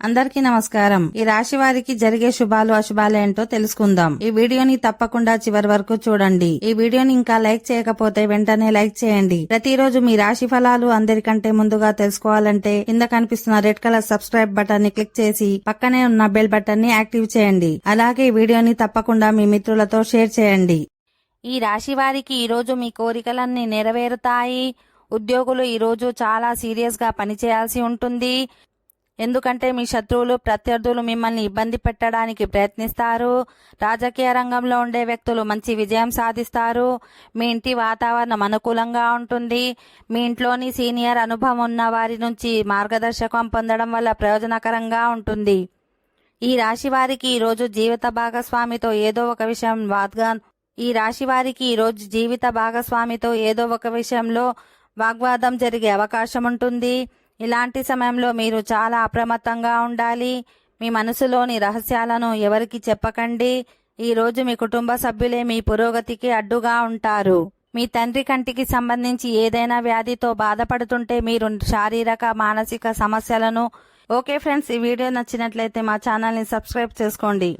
అందరికీ నమస్కారం. ఈ రాశి వారికి జరిగే శుభాలు అశుభాలు ఏంటో తెలుసుకుందాం. ఈ వీడియోని తప్పకుండా చివరి వరకు చూడండి. ఈ వీడియోని ఇంకా లైక్ చేయకపోతే వెంటనే లైక్ చేయండి. ప్రతిరోజు మీ రాశి ఫలాలు అందరికంటే ముందుగా తెలుసుకోవాలంటే కింద కనిపిస్తున్న రెడ్ కలర్ సబ్స్క్రైబ్ బటన్ ని క్లిక్ చేసి పక్కనే ఉన్న బెల్ బటన్ ని యాక్టివ్ చేయండి. అలాగే ఈ వీడియోని తప్పకుండా మీ మిత్రులతో షేర్ చేయండి. ఈ రాశి వారికి ఈరోజు మీ కోరికలన్నీ నెరవేరుతాయి. ఉద్యోగులు ఈరోజు చాలా సీరియస్ గా పనిచేయాల్సి ఉంటుంది. ఎందుకంటే మీ శత్రువులు ప్రత్యర్థులు మిమ్మల్ని ఇబ్బంది పెట్టడానికి ప్రయత్నిస్తారు. రాజకీయ రంగంలో ఉండే వ్యక్తులు మంచి విజయం సాధిస్తారు. మీ ఇంటి వాతావరణం అనుకూలంగా ఉంటుంది. మీ ఇంట్లోని సీనియర్ అనుభవం ఉన్న వారి నుంచి మార్గదర్శకం పొందడం వల్ల ప్రయోజనకరంగా ఉంటుంది. ఈ రాశి వారికి ఈరోజు జీవిత భాగస్వామితో ఏదో ఒక విషయం వాగ్వాదం జరిగే అవకాశం ఉంటుంది. ఇలాంటి సమయంలో మీరు చాలా అప్రమత్తంగా ఉండాలి. మీ మనసులోని రహస్యాలను ఎవరికి చెప్పకండి. ఈ రోజు మీ కుటుంబ సభ్యులే మీ పురోగతికి అడ్డుగా ఉంటారు. మీ తండ్రి కంటికి సంబంధించి ఏదైనా వ్యాధితో బాధపడుతుంటే మీరు శారీరక మానసిక సమస్యలను ఓకే ఫ్రెండ్స్, ఈ వీడియో నచ్చినట్లయితే మా ఛానల్ని సబ్స్క్రైబ్ చేసుకోండి.